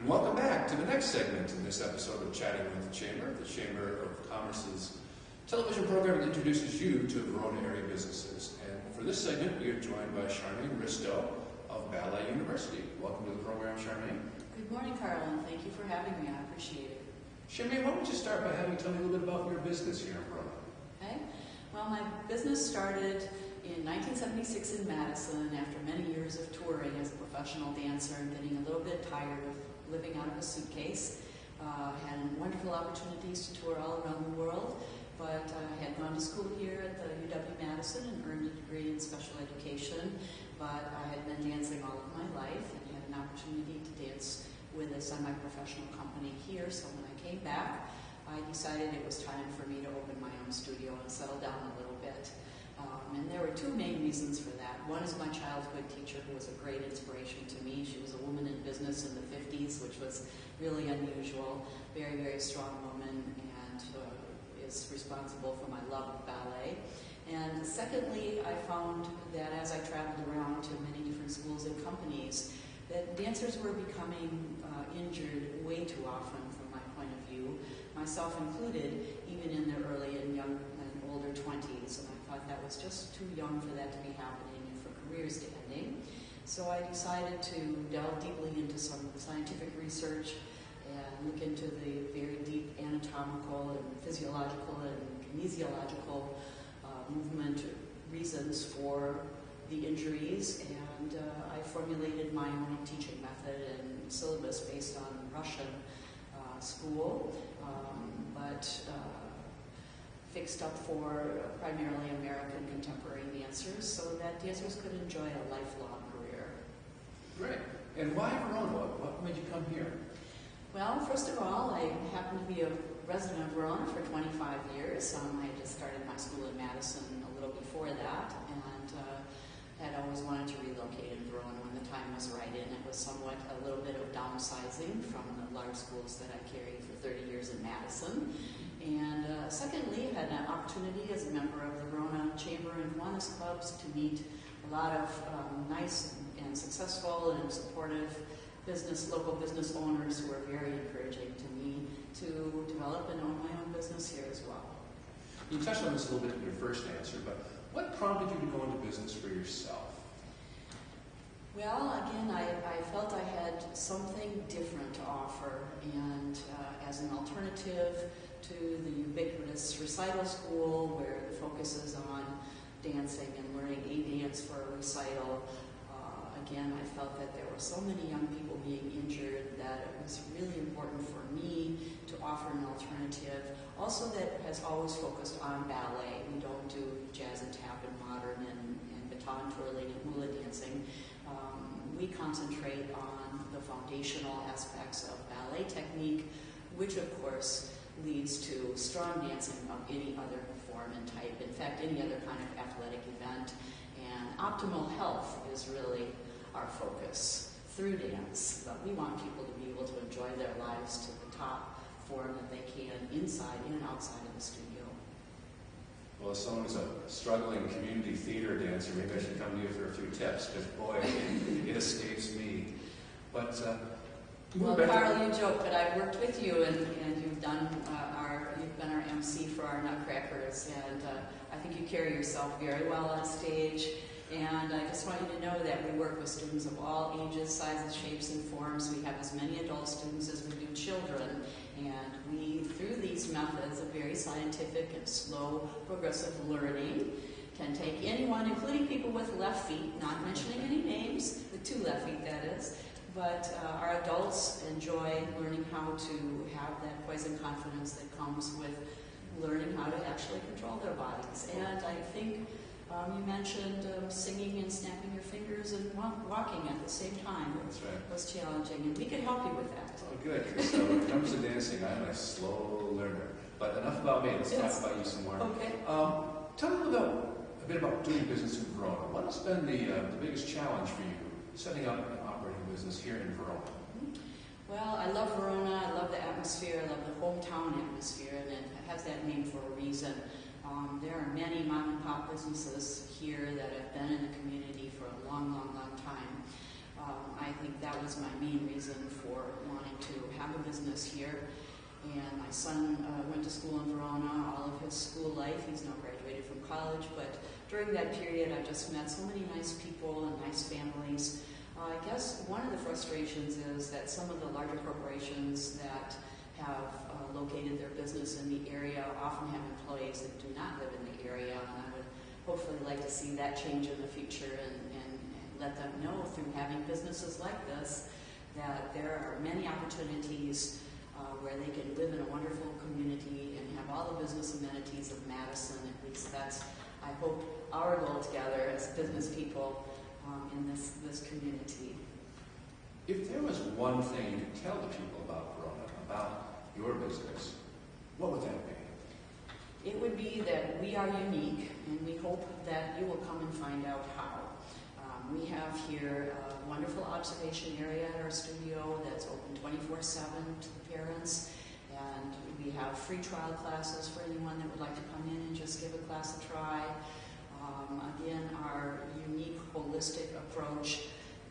And welcome back to the next segment in this episode of Chatting with the Chamber of Commerce's television program that introduces you to Verona area businesses. And for this segment, we are joined by Charmaine Ristow of Ballet University. Welcome to the program, Charmaine. Good morning, Carl, and thank you for having me. I appreciate it. Charmaine, why don't you start by having tell me a little bit about your business here in Verona? Okay. Well, my business started in 1976 in Madison after many years of touring as a professional dancer and getting a little bit tired of living out of a suitcase. Had wonderful opportunities to tour all around the world, but I had gone to school here at the UW-Madison and earned a degree in special education, but I had been dancing all of my life and had an opportunity to dance with a semi-professional company here, so when I came back, I decided it was time for me to open my own studio and settle down a little bit. And there were two main reasons for that. One is my childhood teacher, who was a great inspiration to me. She was a woman in business in the 50s, which was really unusual. Very, very strong woman, and is responsible for my love of ballet. And secondly, I found that as I traveled around to many different schools and companies, that dancers were becoming injured way too often from my point of view, myself included, even in their early and young and older 20s. And I thought that was just too young for that to be happening and for careers to ending. So I decided to delve deeply into some scientific research and look into the very deep anatomical and physiological and kinesiological movement reasons for the injuries, and I formulated my own teaching method and syllabus based on Russian school, but fixed up for primarily American contemporary dancers so that dancers could enjoy a lifelong career. Great. And why Verona? What made you come here? Well, first of all, I happen to be a resident of Verona for 25 years. I had just started my school in Madison a little before that, and had always wanted to relocate in Verona when the time was right, and it was somewhat a little bit of downsizing from the large schools that I carried for 30 years in Madison. And secondly, I had an opportunity as a member of the Verona Chamber and Kiwanis clubs to meet a lot of nice and successful and supportive local business owners who were very encouraging to me to develop and own my own business here as well. You touched on this a little bit in your first answer, but what prompted you to go into business for yourself? Well, again, I felt I had something different to offer, and as an alternative to the ubiquitous recital school where the focus is on dancing and learning a dance for a recital, again, I felt that there were so many young people being injured that it was really important for me to offer an alternative. Also, that has always focused on ballet. We don't do jazz and tap and modern and baton twirling and hula dancing. We concentrate on the foundational aspects of ballet technique, which of course leads to strong dancing of any other form and type. In fact, any other kind of athletic event. And optimal health is really our focus through dance. But we want people to be able to enjoy their lives to the top form that they can inside and outside of the studio. Well, as someone who's a struggling community theater dancer, maybe I should come to you for a few tips, because boy, it escapes me. But well, Carl, you joke, but I've worked with you, and you've done you've been our MC for our Nutcrackers, and I think you carry yourself very well on stage. And I just want you to know that we work with students of all ages, sizes, shapes, and forms. We have as many adult students as we do children. And we, through these methods of very scientific and slow, progressive learning, can take anyone, including people with left feet, not mentioning any names, with two left feet, that is. But our adults enjoy learning how to have that poise and confidence that comes with learning how to actually control their bodies. And I think you mentioned singing and snapping your fingers and walking at the same time. That's right. Was challenging, and we can help you with that. Oh, good. So when it comes to dancing, I'm a slow learner. But enough about me. Let's talk about you some more. Okay. Tell me a bit about doing business in Verona. What has been the biggest challenge for you setting up and operating a business here in Verona? Well, I love Verona. I love the atmosphere. I love the hometown atmosphere, and it has that name for a reason. There are many mom and pop businesses here that have been in the community for a long, long, long time. I think that was my main reason for wanting to have a business here. And my son went to school in Verona all of his school life. He's now graduated from college, but during that period I just met so many nice people and nice families. I guess one of the frustrations is that some of the larger corporations that have located their business in the area often have employees that do not live in the area, and I would hopefully like to see that change in the future and let them know through having businesses like this that there are many opportunities where they can live in a wonderful community and have all the business amenities of Madison. At least that's, I hope, our goal together as business people in this community. If there was one thing you could tell the people about Verona, about your business, what would that be? It would be that we are unique, and we hope that you will come and find out how. We have here a wonderful observation area at our studio that's open 24/7 to the parents, and we have free trial classes for anyone that would like to come in and just give a class a try. Again, our unique holistic approach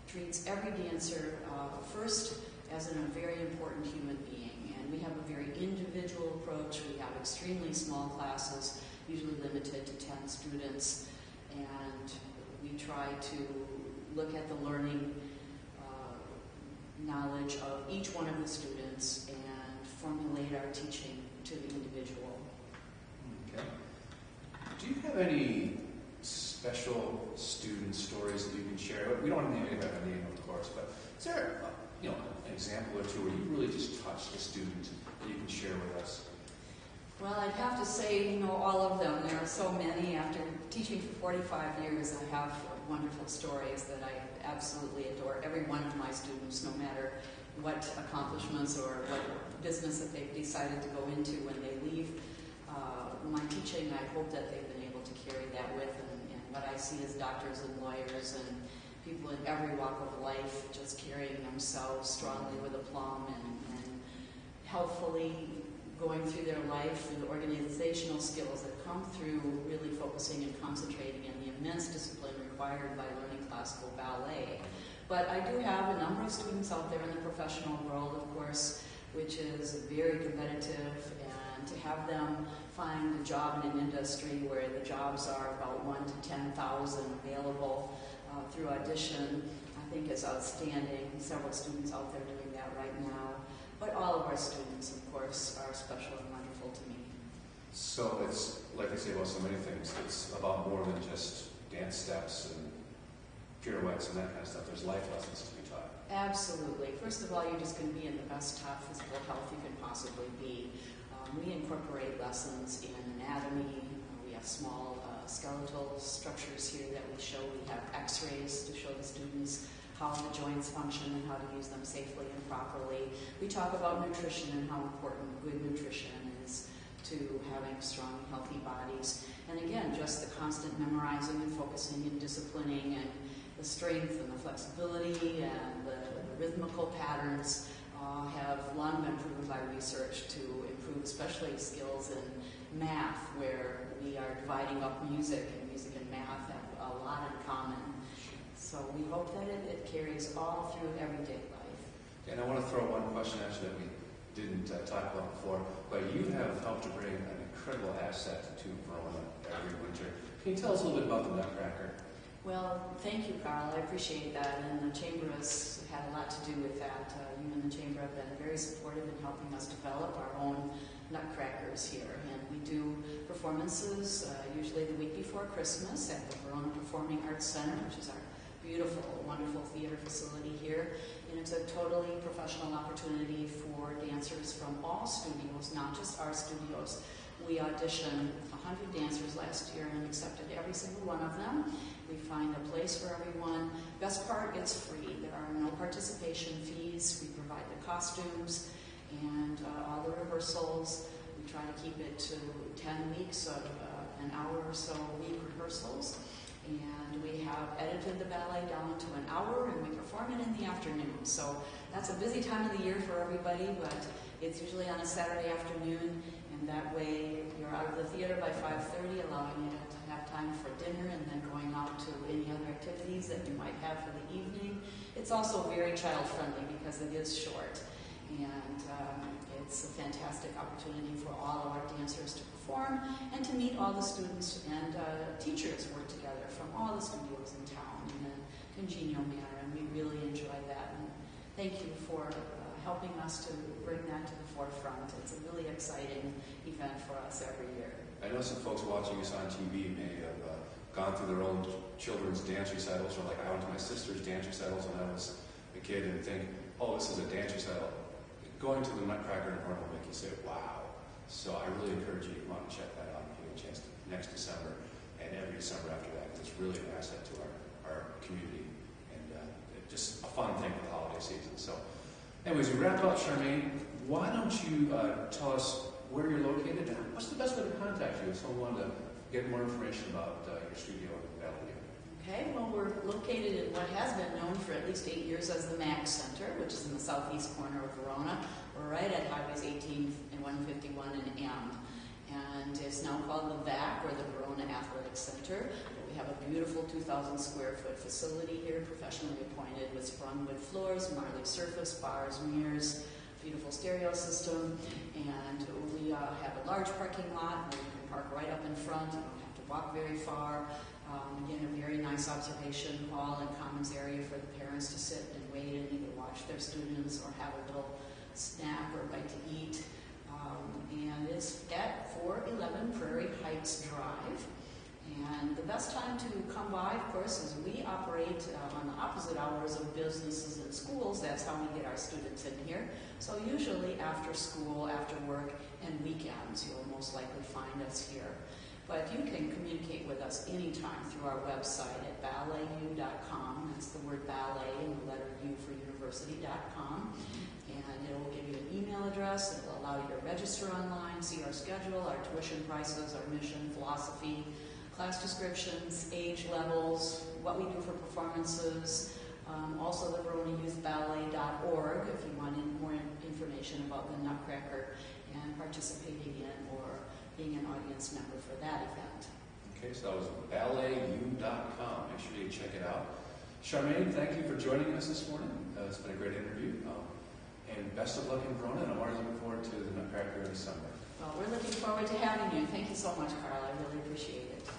treats every dancer first as a very important human being, and we have a very individual approach. We have extremely small classes, usually limited to 10 students, and we try to look at the learning knowledge of each one of the students and formulate our teaching to the individual. Okay. Do you have any special student stories that you can share? We don't have any about name, of course, but is there an example or two where you really just touched a student that you can share with us? Well, I'd have to say, all of them. There are so many. After teaching for 45 years, I have wonderful stories that I absolutely adore. Every one of my students, no matter what accomplishments or what business that they've decided to go into when they leave my teaching, I hope that they've been able to carry that with them. And what I see is doctors and lawyers and people in every walk of life just carrying themselves strongly with aplomb and helpfully going through their life and the organizational skills that come through really focusing and concentrating in the immense discipline required by learning classical ballet. But I do have a number of students out there in the professional world, of course, which is very competitive, and to have them find a job in an industry where the jobs are about 1 to 10,000 available through audition, I think is outstanding. Several students out there doing that right now. But all of our students, of course, are special and wonderful to me. So it's, like they say about so many things, it's about more than just dance steps and pirouettes and that kind of stuff. There's life lessons to be taught. Absolutely. First of all, you're just going to be in the best top physical health you can possibly be. We incorporate lessons in anatomy. We have small skeletal structures here that we show. We have x-rays to show the students how the joints function and how to use them safely and properly. We talk about nutrition and how important good nutrition is to having strong and healthy bodies. And again, just the constant memorizing and focusing and disciplining and the strength and the flexibility and the rhythmical patterns have long been proven by research to improve especially skills in math, where we are dividing up music, and music and math have a lot in common. So we hope that it carries all through everyday life. And I want to throw one question at you that we didn't talk about before, but you have helped to bring an incredible asset to Verona every winter. Can you tell us a little bit about the Nutcracker? Well, thank you, Carl. I appreciate that, and the Chamber has had a lot to do with that. You and the Chamber have been very supportive in helping us develop our own Nutcrackers here, and we do performances usually the week before Christmas at the Verona Performing Arts Center, which is our beautiful, wonderful theater facility here, and it's a totally professional opportunity for dancers from all studios, not just our studios. We auditioned 100 dancers last year and accepted every single one of them. We find a place for everyone. Best part, it's free. There are no participation fees. We provide the costumes and all the rehearsals. We try to keep it to 10 weeks of an hour or so a week rehearsals. And we have edited the ballet down to an hour, and we perform it in the afternoon. So that's a busy time of the year for everybody, but it's usually on a Saturday afternoon, and that way you're out of the theater by 5:30, allowing you to have time for dinner and then going out to any other activities that you might have for the evening. It's also very child-friendly because it is short. And it's a fantastic opportunity for all of our dancers to perform and to meet all the students and teachers work together from all the studios in town in a congenial manner, and we really enjoy that. And thank you for helping us to bring that to the forefront. It's a really exciting event for us every year. I know some folks watching us on TV may have gone through their own children's dance recitals, or like I went to my sister's dance recitals when I was a kid and think, oh, this is a dance recital. Going to the Nutcracker in Verona will make you say, wow. So I really encourage you to come out and check that out if you get a chance next December and every December after that, because it's really an asset to our community and just a fun thing for the holiday season. So anyways, we wrap up, Charmaine. Why don't you tell us where you're located and what's the best way to contact you if someone wanted to get more information about your studio in Ballet University? Okay, well, we're located in what has been known for at least 8 years as the MAC Center, which is in the southeast corner of Verona. We're right at Highways 18 and 151 and M. And it's now called the VAC, or the Verona Athletic Center. We have a beautiful 2,000 square foot facility here, professionally appointed, with sprung wood floors, marley surface, bars, mirrors, beautiful stereo system. And we have a large parking lot where you can park right up in front. You don't have to walk very far. Again, a very nice observation hall and commons area for the parents to sit and wait and either watch their students or have a little snack or bite to eat. And it's at 411 Prairie Heights Drive. And the best time to come by, of course, is we operate on the opposite hours of businesses and schools. That's how we get our students in here. So usually after school, after work, and weekends, you'll most likely find us here. But you can communicate with us anytime through our website at balletu.com. That's the word ballet and the letter U for university.com. And it will give you an email address. It will allow you to register online, see our schedule, our tuition prices, our mission, philosophy, class descriptions, age levels, what we do for performances. Also the VeronaYouthBallet.org if you want more information about the Nutcracker and participating in or being an audience member for that event. Okay, so that was balletu.com. Make sure you check it out. Charmaine, thank you for joining us this morning. It's been a great interview. And best of luck in Verona, and I'm already looking forward to the Nutcracker in December. Well, we're looking forward to having you. Thank you so much, Carl. I really appreciate it.